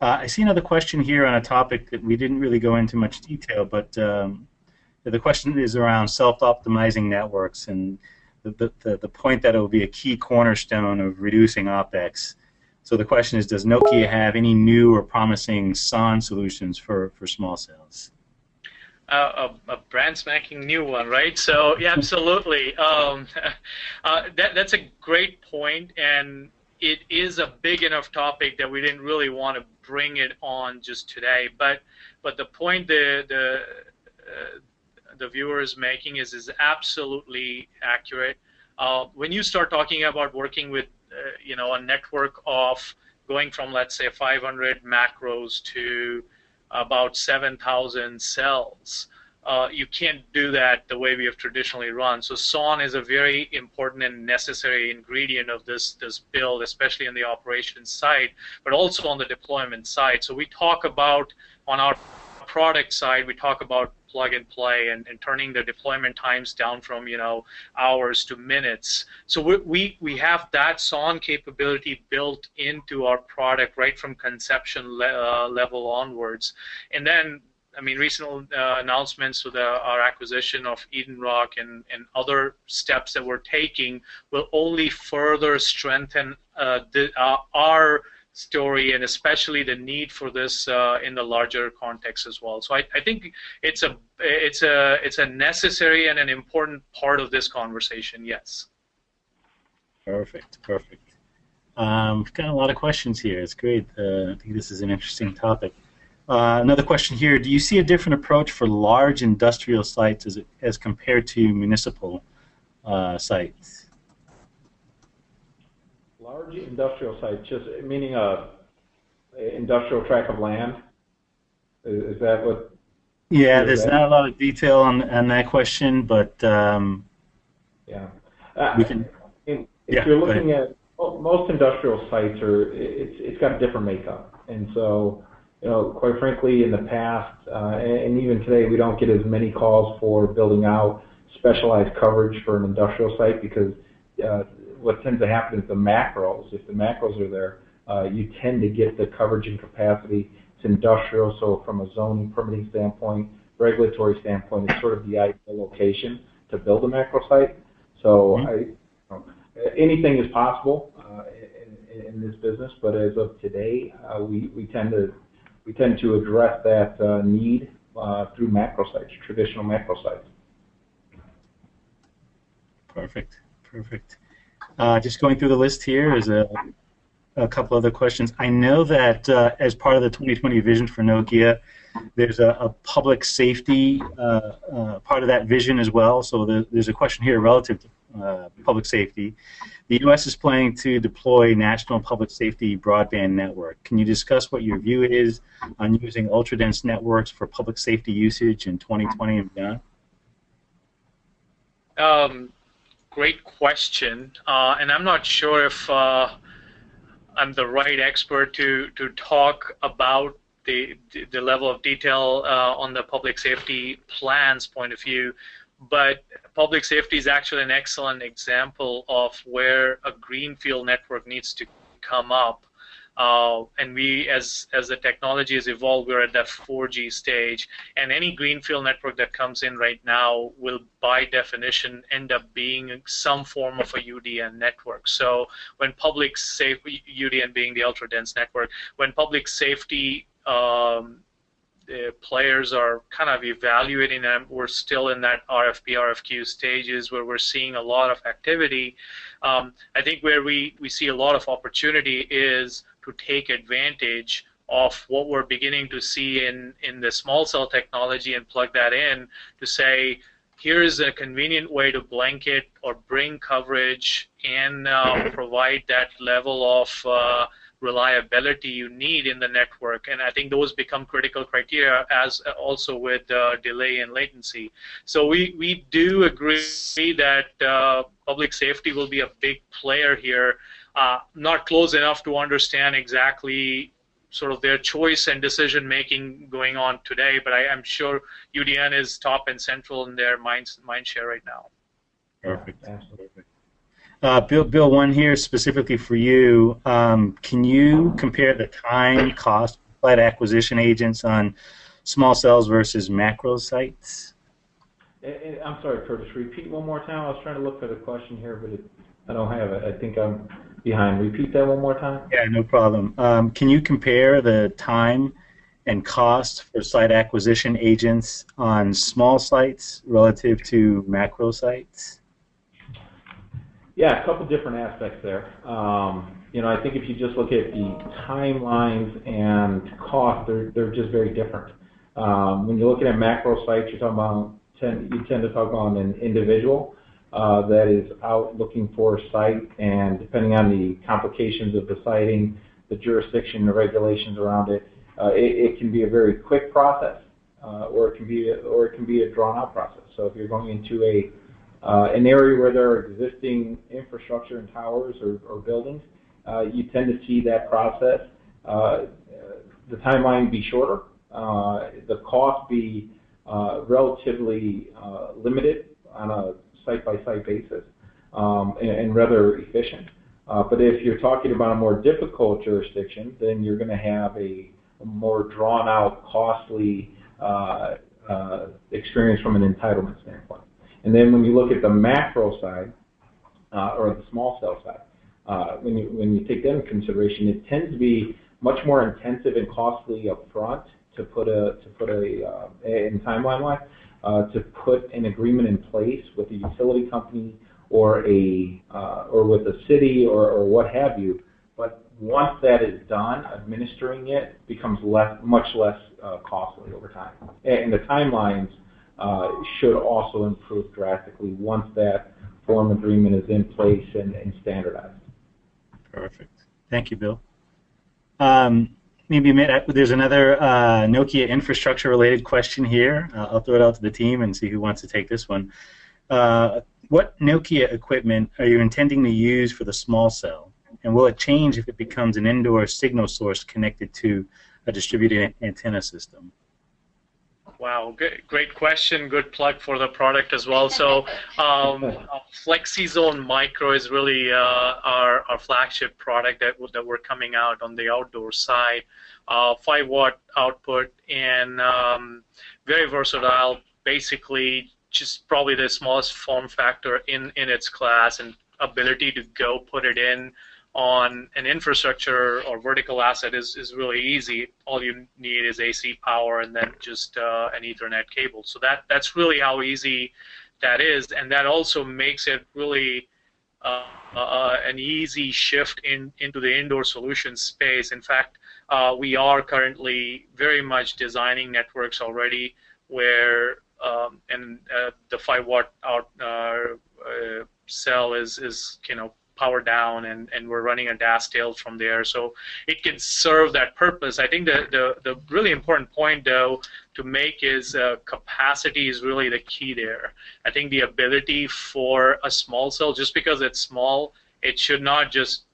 I see another question here on a topic that we didn't really go into much detail, but the question is around self-optimizing networks and the point that it will be a key cornerstone of reducing OpEx. So the question is, does Nokia have any new or promising SON solutions for small cells? A brand spanking new one, right? So yeah, absolutely. That's a great point, and it is a big enough topic that we didn't really want to bring it on just today. But the point the viewer is making is absolutely accurate. When you start talking about working with a network of going from, let's say, 500 macros to about 7,000 cells, you can't do that the way we have traditionally run. So SON is a very important and necessary ingredient of this build, especially on the operations side, but also on the deployment side. So we talk about, on our product side, we talk about plug and play and turning the deployment times down from hours to minutes. So we have that SON capability built into our product right from conception level onwards. And then, I mean, recent announcements with our acquisition of Eden Rock and other steps that we're taking will only further strengthen our story, and especially the need for this in the larger context as well. So I think it's a necessary and an important part of this conversation. Yes. Perfect. We've got a lot of questions here. It's great. I think this is an interesting topic. Another question here: do you see a different approach for large industrial sites as compared to municipal sites? Large industrial sites, just meaning a industrial tract of land? Is that what? Yeah, there's not a lot of detail on that question, but yeah, we can. If you're looking at most industrial sites, it's got a different makeup, and so quite frankly, in the past and even today, we don't get as many calls for building out specialized coverage for an industrial site because what tends to happen is the macros, if the macros are there, you tend to get the coverage and capacity. It's industrial, so from a zoning permitting standpoint, regulatory standpoint, it's sort of the ideal location to build a macro site. So anything is possible in this business, but as of today, we tend to address that need through macro sites, traditional macro sites. Perfect. Just going through the list here is a couple other questions. I know that as part of the 2020 vision for Nokia, there's a public safety part of that vision as well. So there's a question here relative public safety. The U.S. is planning to deploy national public safety broadband network. Can you discuss what your view is on using ultra-dense networks for public safety usage in 2020 and beyond? Great question, and I'm not sure if I'm the right expert to talk about the level of detail on the public safety plans point of view, but public safety is actually an excellent example of where a greenfield network needs to come up. And we, as the technology has evolved, we're at that 4G stage, and any greenfield network that comes in right now will, by definition, end up being some form of a UDN network. So when public safety, UDN being the ultra-dense network, when public safety players are kind of evaluating them, we're still in that RFP, RFQ stages where we're seeing a lot of activity. I think where we see a lot of opportunity is to take advantage of what we're beginning to see in the small cell technology and plug that in to say, here's a convenient way to blanket or bring coverage and provide that level of reliability you need in the network. And I think those become critical criteria, as also with delay and latency. So we do agree that public safety will be a big player here. Not close enough to understand exactly sort of their choice and decision making going on today, but I'm sure UDN is top and central in their mind share right now. Perfect. Absolutely. Bill, one here specifically for you. Can you compare the time, cost, of site acquisition agents on small cells versus macro sites? I'm sorry, Curtis, repeat one more time. I was trying to look for the question here, but I don't have it. I think I'm behind. Repeat that one more time. Yeah, no problem. Can you compare the time and cost for site acquisition agents on small sites relative to macro sites? Yeah, a couple different aspects there. I think if you just look at the timelines and cost, they're just very different. When you're looking at macro sites, you tend to talk about an individual that is out looking for a site, and depending on the complications of the siting, the jurisdiction, the regulations around it, it can be a very quick process, or it can be a drawn-out process. So if you're going into an area where there are existing infrastructure and towers or buildings, you tend to see that process, the timeline be shorter, the cost be relatively limited on a site-by-site basis, and rather efficient. But if you're talking about a more difficult jurisdiction, then you're going to have a more drawn-out, costly experience from an entitlement standpoint. And then when you look at the macro side, or the small cell side, when you take that into consideration, it tends to be much more intensive and costly up front to put in timeline-wise, to put an agreement in place with a utility company or with a city or what have you. But once that is done, administering it becomes much less costly over time. And the timelines should also improve drastically once that form agreement is in place and standardized. Perfect. Thank you, Bill. Maybe there's another Nokia infrastructure-related question here. I'll throw it out to the team and see who wants to take this one. What Nokia equipment are you intending to use for the small cell? And will it change if it becomes an indoor signal source connected to a distributed antenna system? Wow, great question. Good plug for the product as well. So FlexiZone Micro is really our flagship product that we're coming out on the outdoor side. 5-watt output and very versatile, basically just probably the smallest form factor in its class, and ability to go put it in on an infrastructure or vertical asset is really easy. All you need is AC power and then just an Ethernet cable. So that's really how easy that is, and that also makes it really an easy shift into the indoor solution space. In fact, we are currently very much designing networks already where the 5-watt cell is powered down, and we're running a DAS tail from there, so it can serve that purpose. I think the really important point, though, to make is capacity is really the key there. I think the ability for a small cell, just because it's small, it should not just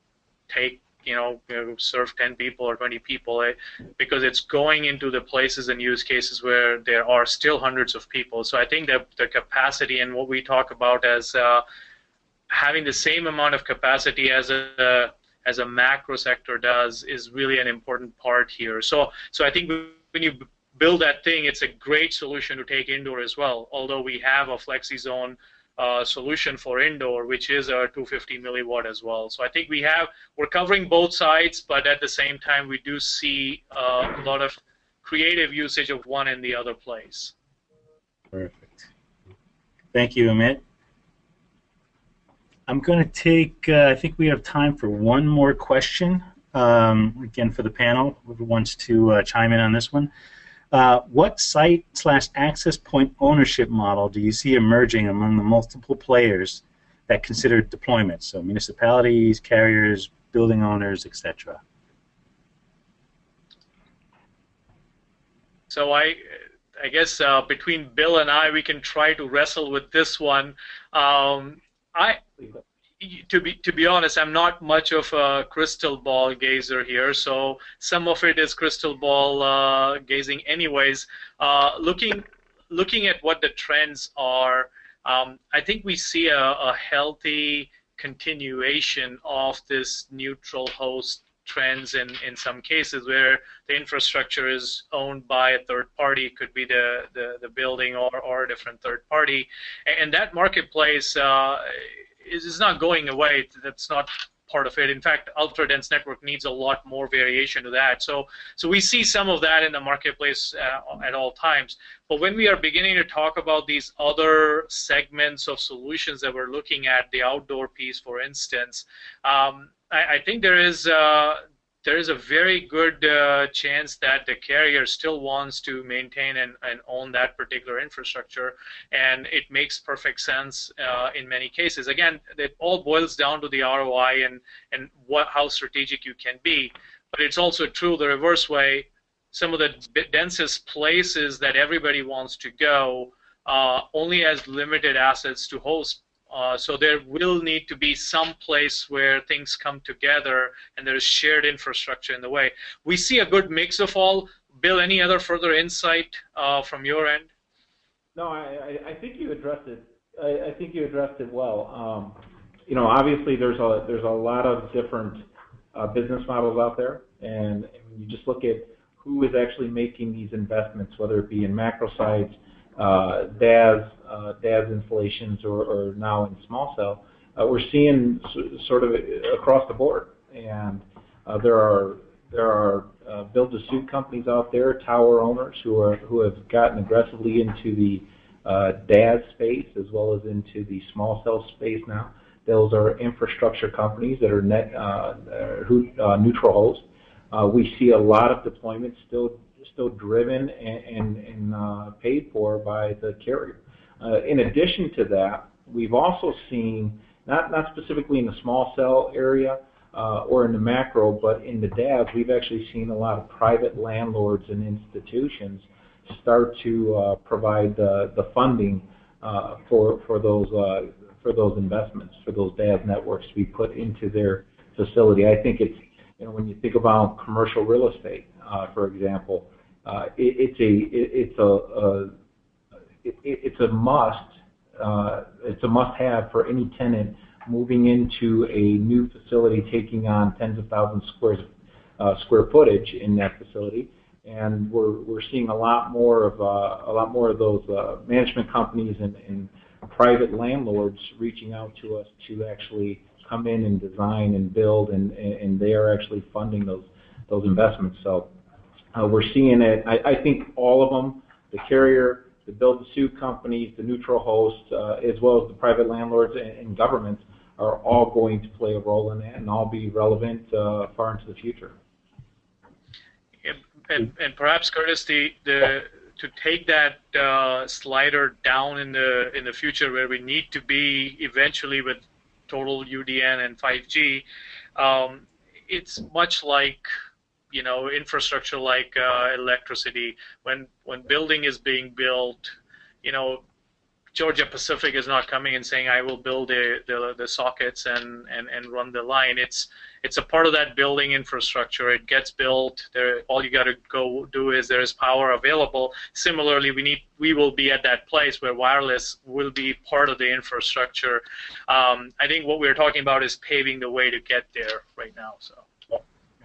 take, serve 10 people or 20 people, because it's going into the places and use cases where there are still hundreds of people. So I think that the capacity and what we talk about as having the same amount of capacity as a macro sector does is really an important part here. So I think when you build that thing, it's a great solution to take indoor as well, although we have a FlexiZone solution for indoor, which is a 250 milliwatt as well. So I think we're covering both sides, but at the same time, we do see a lot of creative usage of one and the other place. Perfect. Thank you, Amit. I'm going to take, I think we have time for one more question, again for the panel, whoever wants to chime in on this one. What site/access point ownership model do you see emerging among the multiple players that consider deployment? So municipalities, carriers, building owners, etc. So I guess between Bill and I, we can try to wrestle with this one. To be honest, I'm not much of a crystal ball gazer here, so some of it is crystal ball gazing anyways. Looking at what the trends are, I think we see a healthy continuation of this neutral host trends in some cases where the infrastructure is owned by a third party. It could be the building or a different third party, and that marketplace is not going away. That's not part of it. In fact, ultra-dense network needs a lot more variation to that. So we see some of that in the marketplace at all times. But when we are beginning to talk about these other segments of solutions that we're looking at, the outdoor piece, for instance, I think there is a very good chance that the carrier still wants to maintain and own that particular infrastructure, and it makes perfect sense in many cases. Again, it all boils down to the ROI and how strategic you can be, but it's also true the reverse way. Some of the densest places that everybody wants to go only has limited assets to host. So there will need to be some place where things come together and there's shared infrastructure in the way. We see a good mix of all. Bill, any other further insight from your end? No, I think you addressed it. I think you addressed it well. Obviously there's a lot of different business models out there, and when you just look at who is actually making these investments, whether it be in macro sites, DAS installations, or now in small cell, we're seeing sort of across the board. And there are build-to-suit companies out there, tower owners who have gotten aggressively into the DAS space as well as into the small cell space now. Those are infrastructure companies that are neutral host. We see a lot of deployments still driven and paid for by the carrier. In addition to that, we've also seen, not specifically in the small cell area or in the macro, but in the DAS, we've actually seen a lot of private landlords and institutions start to provide the funding for those investments, for those DAS networks to be put into their facility. I think it's, when you think about commercial real estate, for example, it's a must-have for any tenant moving into a new facility, taking on tens of thousands of square footage in that facility. And we're seeing a lot more of those management companies and private landlords reaching out to us to actually come in and design and build, and they are actually funding those investments. So we're seeing it. I think all of them, the carrier, the build-to-suit companies, the neutral hosts, as well as the private landlords and governments, are all going to play a role in that and all be relevant far into the future. And perhaps, Curtis, to take that slider down in the future where we need to be eventually with total UDN and 5G, it's much like infrastructure like electricity. When building is being built, Georgia Pacific is not coming and saying I will build the sockets and run the line. It's a part of that building infrastructure. It gets built. All you got to go do is there is power available. Similarly, we will be at that place where wireless will be part of the infrastructure. I think what we're talking about is paving the way to get there right now. So.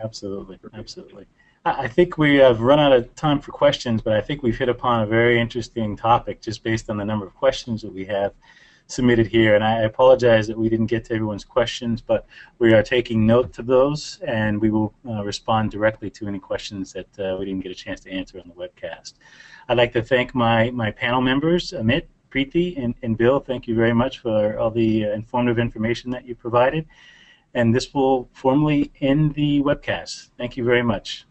Absolutely, absolutely. I think we have run out of time for questions, but I think we've hit upon a very interesting topic just based on the number of questions that we have submitted here. And I apologize that we didn't get to everyone's questions, but we are taking note of those, and we will respond directly to any questions that we didn't get a chance to answer on the webcast. I'd like to thank my panel members, Amit, Preeti, and Bill. Thank you very much for all the informative information that you provided. And this will formally end the webcast. Thank you very much.